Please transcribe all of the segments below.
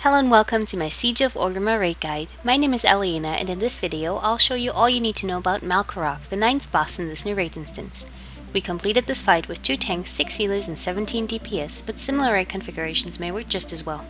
Hello and welcome to my Siege of Orgrimmar raid guide. My name is Aliena, and in this video I'll show you all you need to know about Malkorok, the 9th boss in this new raid instance. We completed this fight with 2 tanks, 6 healers and 17 DPS, but similar raid configurations may work just as well.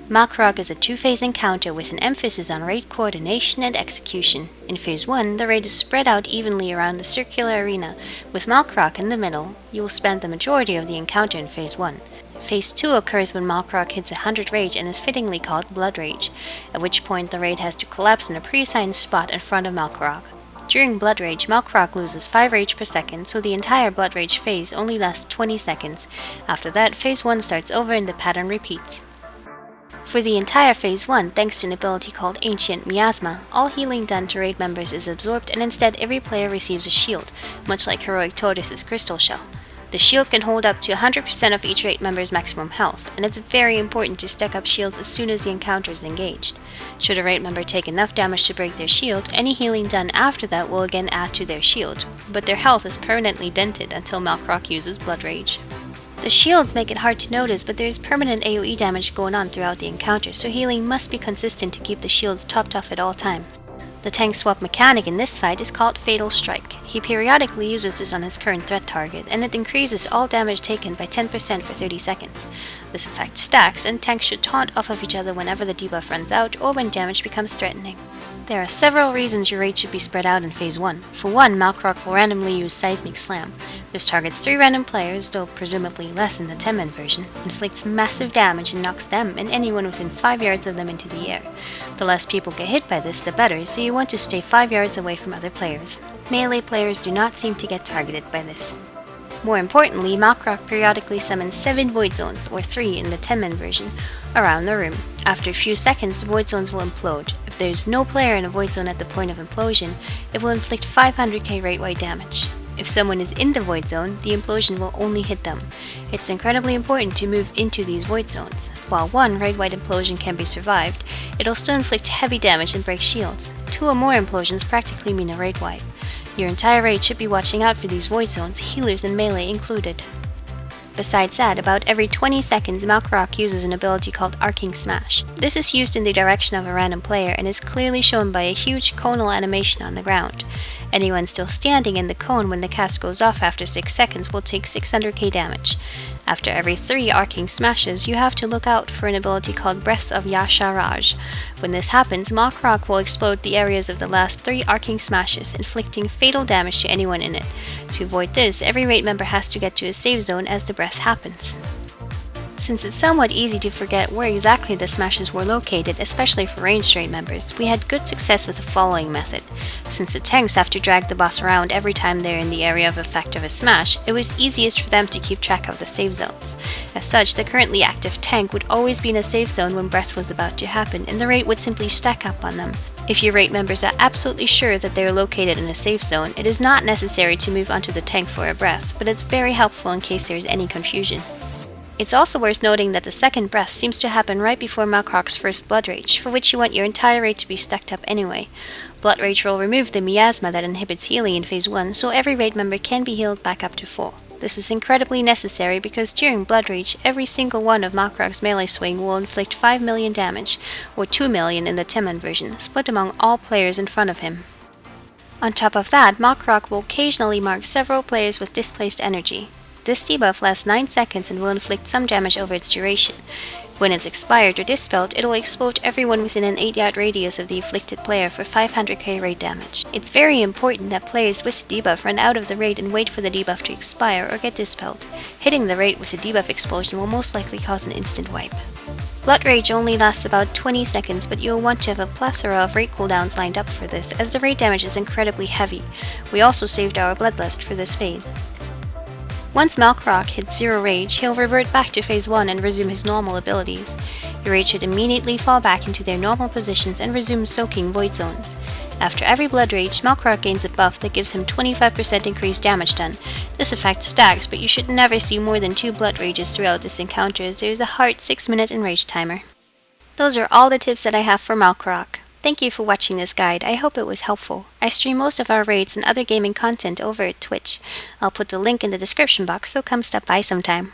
Malkorok is a 2-phase encounter with an emphasis on raid coordination and execution. In Phase 1, the raid is spread out evenly around the circular arena, with Malkorok in the middle. You will spend the majority of the encounter in Phase 1. Phase 2 occurs when Malkorok hits 100 rage and is fittingly called Blood Rage, at which point the raid has to collapse in a pre-assigned spot in front of Malkorok. During Blood Rage, Malkorok loses 5 rage per second, so the entire Blood Rage phase only lasts 20 seconds. After that, Phase 1 starts over and the pattern repeats. For the entire Phase 1, thanks to an ability called Ancient Miasma, all healing done to raid members is absorbed and instead every player receives a shield, much like Heroic Tortoise's Crystal Shell. The shield can hold up to 100% of each raid member's maximum health, and it's very important to stack up shields as soon as the encounter is engaged. Should a raid member take enough damage to break their shield, any healing done after that will again add to their shield, but their health is permanently dented until Malkorok uses Blood Rage. The shields make it hard to notice, but there is permanent AoE damage going on throughout the encounter, so healing must be consistent to keep the shields topped off at all times. The tank swap mechanic in this fight is called Fatal Strike. He periodically uses this on his current threat target, and it increases all damage taken by 10% for 30 seconds. This effect stacks, and tanks should taunt off of each other whenever the debuff runs out or when damage becomes threatening. There are several reasons your raid should be spread out in Phase 1. For one, Malkorok will randomly use Seismic Slam. This targets 3 random players, though presumably less in the 10-man version, inflicts massive damage and knocks them and anyone within 5 yards of them into the air. The less people get hit by this, the better, so you want to stay 5 yards away from other players. Melee players do not seem to get targeted by this. More importantly, Malkorok periodically summons 7 Void Zones, or 3 in the 10-man version, around the room. After a few seconds, the Void Zones will implode. If there is no player in a Void Zone at the point of implosion, it will inflict 500k rate-wide damage. If someone is in the Void Zone, the implosion will only hit them. It's incredibly important to move into these Void Zones. While one rate-wide implosion can be survived, it'll still inflict heavy damage and break shields. 2 or more implosions practically mean a raid wipe. Your entire raid should be watching out for these Void Zones, healers and melee included. Besides that, about every 20 seconds, Malkorok uses an ability called Arcing Smash. This is used in the direction of a random player and is clearly shown by a huge conal animation on the ground. Anyone still standing in the cone when the cast goes off after 6 seconds will take 600k damage. After every 3 Arcing Smashes, you have to look out for an ability called Breath of Erazerz. When this happens, Malkorok will explode the areas of the last 3 Arcing Smashes, inflicting fatal damage to anyone in it. To avoid this, every raid member has to get to a safe zone as the breath happens. Since it's somewhat easy to forget where exactly the smashes were located, especially for ranged raid members, we had good success with the following method. Since the tanks have to drag the boss around every time they're in the area of effect of a smash, it was easiest for them to keep track of the safe zones. As such, the currently active tank would always be in a safe zone when breath was about to happen, and the raid would simply stack up on them. If your raid members are absolutely sure that they are located in a safe zone, it is not necessary to move onto the tank for a breath, but it's very helpful in case there is any confusion. It's also worth noting that the second breath seems to happen right before Malkorok's first Blood Rage, for which you want your entire raid to be stacked up anyway. Blood Rage will remove the miasma that inhibits healing in Phase 1, so every raid member can be healed back up to full. This is incredibly necessary because during Blood Rage, every single one of Malkorok's melee swing will inflict 5 million damage, or 2 million in the 10-man version, split among all players in front of him. On top of that, Malkorok will occasionally mark several players with displaced energy. This debuff lasts 9 seconds and will inflict some damage over its duration. When it's expired or dispelled, it will explode everyone within an 8-yard radius of the afflicted player for 500k raid damage. It's very important that players with the debuff run out of the raid and wait for the debuff to expire or get dispelled. Hitting the raid with a debuff explosion will most likely cause an instant wipe. Blood Rage only lasts about 20 seconds, but you'll want to have a plethora of raid cooldowns lined up for this, as the raid damage is incredibly heavy. We also saved our Bloodlust for this phase. Once Malkorok hits 0 rage, he'll revert back to Phase 1 and resume his normal abilities. Your raid should immediately fall back into their normal positions and resume soaking Void Zones. After every Blood Rage, Malkorok gains a buff that gives him 25% increased damage done. This effect stacks, but you should never see more than 2 Blood Rages throughout this encounter, as there is a hard 6-minute enrage timer. Those are all the tips that I have for Malkorok. Thank you for watching this guide. I hope it was helpful. I stream most of our raids and other gaming content over at Twitch. I'll put the link in the description box, so come stop by sometime.